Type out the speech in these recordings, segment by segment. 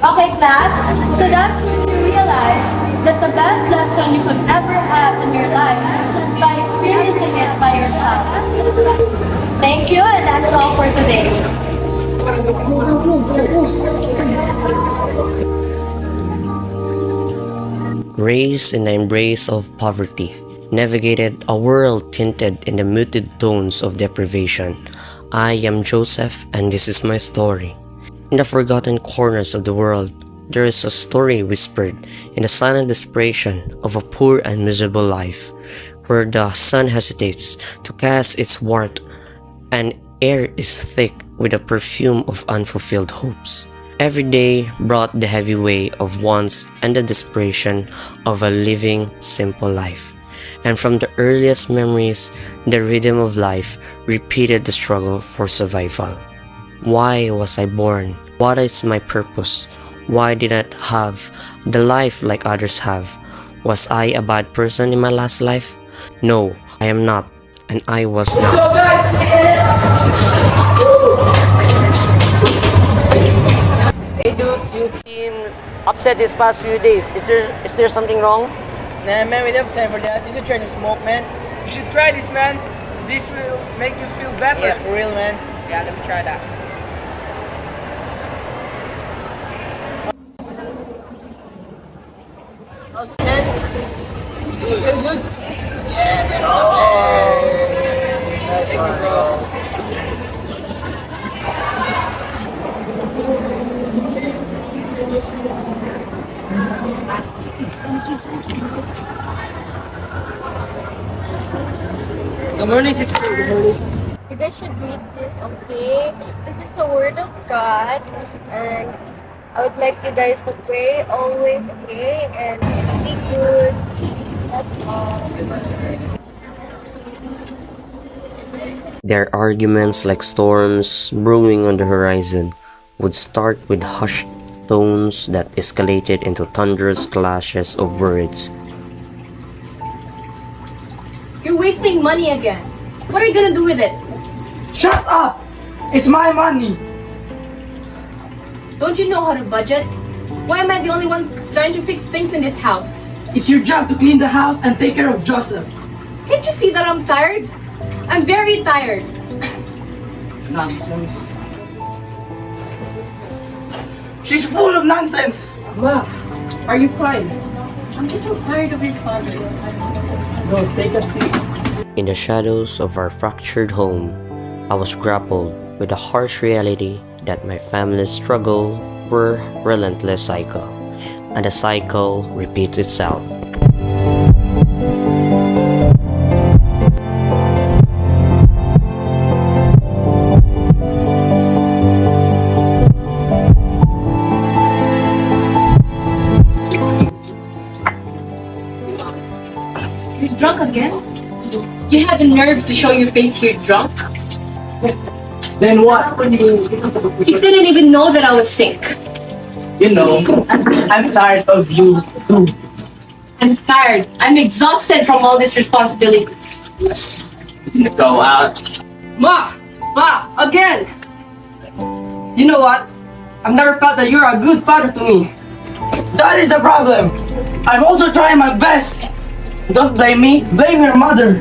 Okay, class. So that's when you realize that the best lesson you could ever have in your life is by experiencing it by yourself. Thank you, and that's all for today. Raised in the embrace of poverty, navigated a world tinted in the muted tones of deprivation. I am Joseph, and this is my story. In the forgotten corners of the world, there is a story whispered in the silent desperation of a poor and miserable life, where the sun hesitates to cast its warmth and air is thick with the perfume of unfulfilled hopes. Every day brought the heavy weight of wants and the desperation of a living simple life. And from the earliest memories, the rhythm of life repeated the struggle for survival. Why was I born? What is my purpose? Why did I have the life like others have? Was I a bad person in my last life? No, I am not, and I was not. Hey dude, you seem upset these past few days. Is there something wrong? Nah, man, we don't have time for that. You should try to smoke, man. You should try this, man. This will make you feel better. Yeah, for real, man. Yeah, let me try that. How's it, man? Does it feel good? Yes, it's okay. Nice, thank you, bro. Good morning, sister. Good morning. You guys should read this, okay? This is the word of God, and I would like you guys to pray always, okay? And be good. That's all. Their arguments, like storms brewing on the horizon, would start with hushed tones that escalated into thunderous clashes of words. You're wasting money again. What are you gonna do with it? Shut up! It's my money. Don't you know how to budget? Why am I the only one trying to fix things in this house? It's your job to clean the house and take care of Joseph. Can't you see that I'm tired? I'm very tired. Nonsense. She's full of nonsense. Ma, are you fine? I'm just so tired of your father. Go, take a seat. In the shadows of our fractured home, I was grappled with the harsh reality that my family's struggle were a relentless cycle, and the cycle repeats itself. You're drunk again? You had the nerve to show your face here drunk? Then what? You didn't even know that I was sick. You know, I'm tired of you too. I'm tired. I'm exhausted from all these responsibilities. Go out. Ma! Ma! Again! You know what? I've never felt that you're a good father to me. That is the problem. I'm also trying my best. Don't blame me. Blame your mother.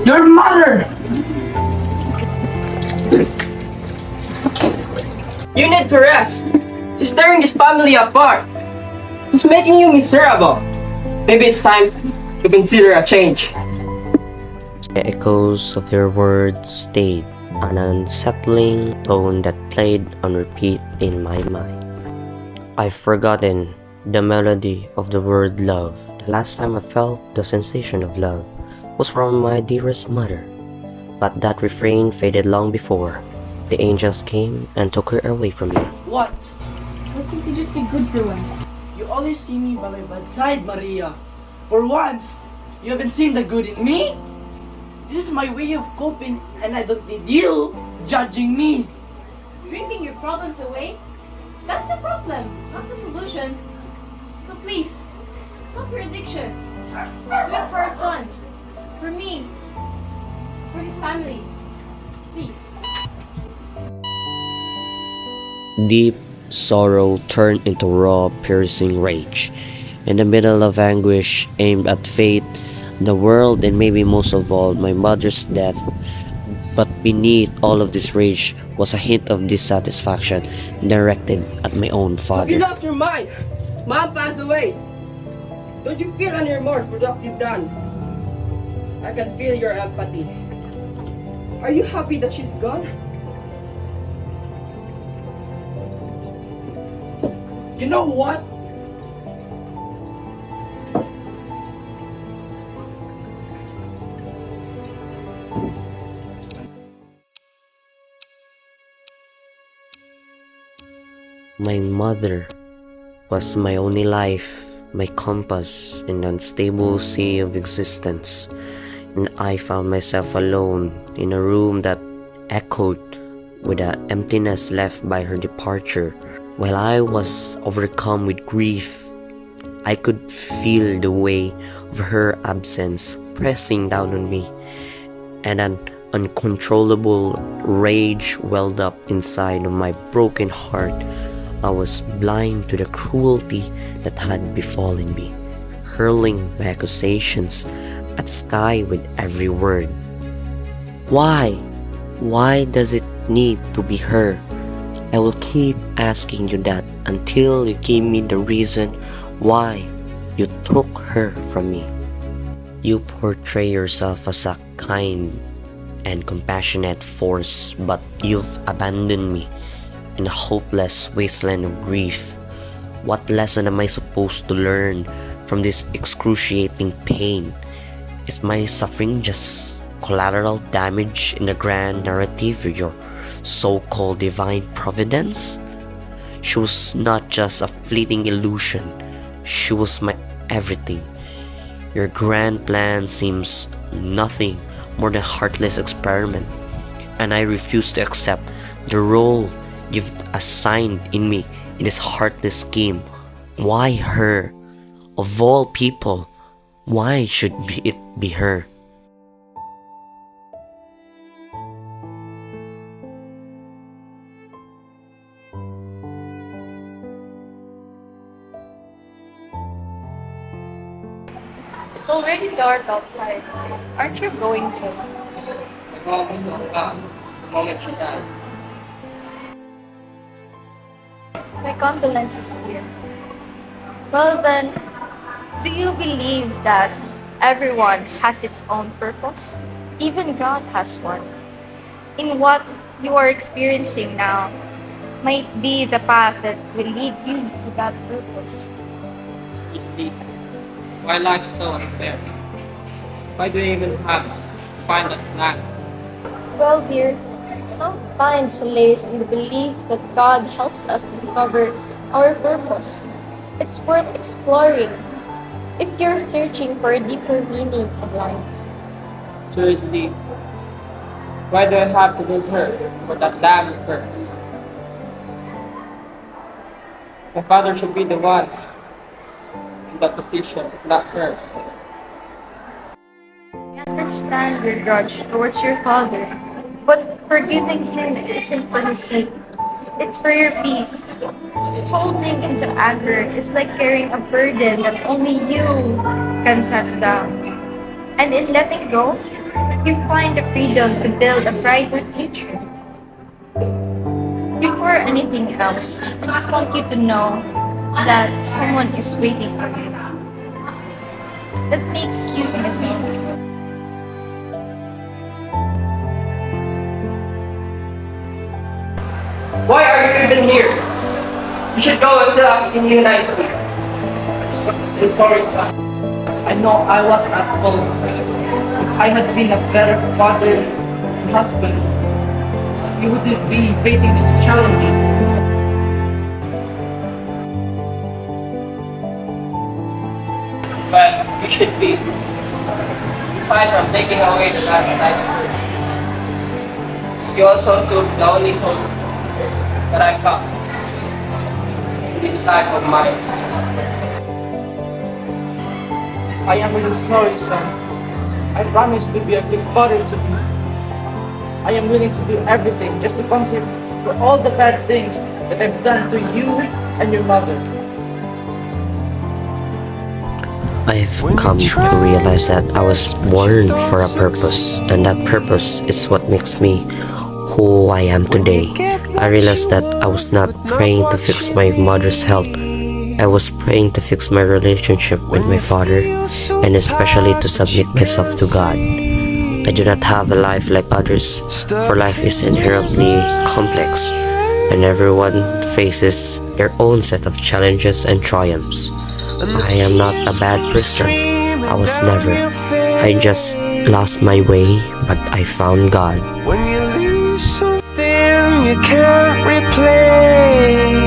Your mother! You need to rest. She's tearing this family apart. She's making you miserable. Maybe it's time to consider a change. The echoes of their words stayed, an unsettling tone that played on repeat in my mind. I've forgotten the melody of the word love. The last time I felt the sensation of love was from my dearest mother, but that refrain faded long before the angels came and took her away from me. What? Why can't you just be good for once? You always see me by my bedside, Maria. For once, you haven't seen the good in me. This is my way of coping, and I don't need you judging me. Drinking your problems away? That's the problem, not the solution. So please, stop your addiction. Do it for our son, for me, for his family. Please. Deep Sorrow turned into raw, piercing rage. In the middle of anguish aimed at fate, the world, and maybe most of all, my mother's death. But beneath all of this rage was a hint of dissatisfaction directed at my own Have you father. lost your mind? Mom passed away. Don't you feel any remorse for what you've done? I can feel your empathy. Are you happy that she's gone? You know what? My mother was my only life, my compass in the unstable sea of existence, and I found myself alone in a room that echoed with the emptiness left by her departure. While I was overcome with grief, I could feel the weight of her absence pressing down on me, and an uncontrollable rage welled up inside of my broken heart. I was blind to the cruelty that had befallen me, hurling my accusations at sky with every word. Why? Why does it need to be her? I will keep asking you that until you give me the reason why you took her from me. You portray yourself as a kind and compassionate force, but you've abandoned me in a hopeless wasteland of grief. What lesson am I supposed to learn from this excruciating pain? Is my suffering just collateral damage in the grand narrative of your so-called divine providence? She was not just a fleeting illusion. She was my everything. Your grand plan seems nothing more than a heartless experiment, and I refuse to accept the role you've assigned in me in this heartless scheme. Why her? Of all people, why should it be her? It's already dark outside. Aren't you going home? My mom was not gone the moment she died. My condolences, dear. Well then, do you believe that everyone has its own purpose? Even God has one. In what you are experiencing now might be the path that will lead you to that purpose. Usually, why life is so unfair? Why do you even have to find that plan? Well, dear, some find solace in the belief that God helps us discover our purpose. It's worth exploring if you're searching for a deeper meaning in life. Seriously, why do I have to lose her for that damn purpose? My father should be the one in that position, not her. I understand your grudge towards your father, but forgiving him isn't for his sake. It's for your peace. Holding into anger is like carrying a burden that only you can set down. And in letting go, you find the freedom to build a brighter future. Before anything else, I just want you to know that someone is waiting for you. Let me excuse myself. Why are you even here? You should go and tell us in you nicely. I just want to say sorry, son. I know I was at fault. If I had been a better father and husband, you wouldn't be facing these challenges. But you should be. Aside from taking away the life that I deserve, you also took the only hope that I got in this life of mine. I am really sorry, son. I promise to be a good father to you. I am willing to do everything just to compensate for all the bad things that I've done to you and your mother. I've come to realize that I was born for a purpose, and that purpose is what makes me who I am today. I realized that I was not praying to fix my mother's health. I was praying to fix my relationship with my father, and especially to submit myself to God. I do not have a life like others, for life is inherently complex, and everyone faces their own set of challenges and triumphs. I am not a bad person. I was never. I just lost my way, but I found God. When you lose something you can't replace.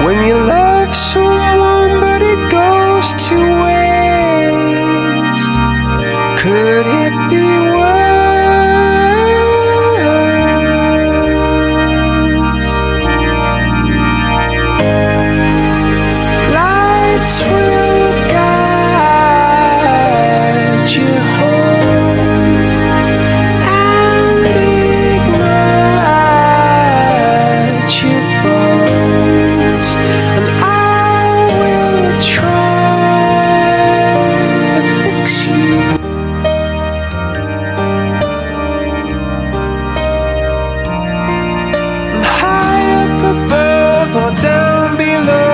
When you love someone but it goes to waste. Could it be worse? Lights will guide you home and ignite your bones, and I will try to fix you. And high up above or down below,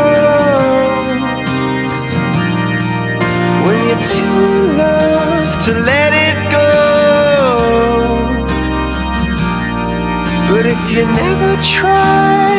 when you're too in love to let it go. But if you never try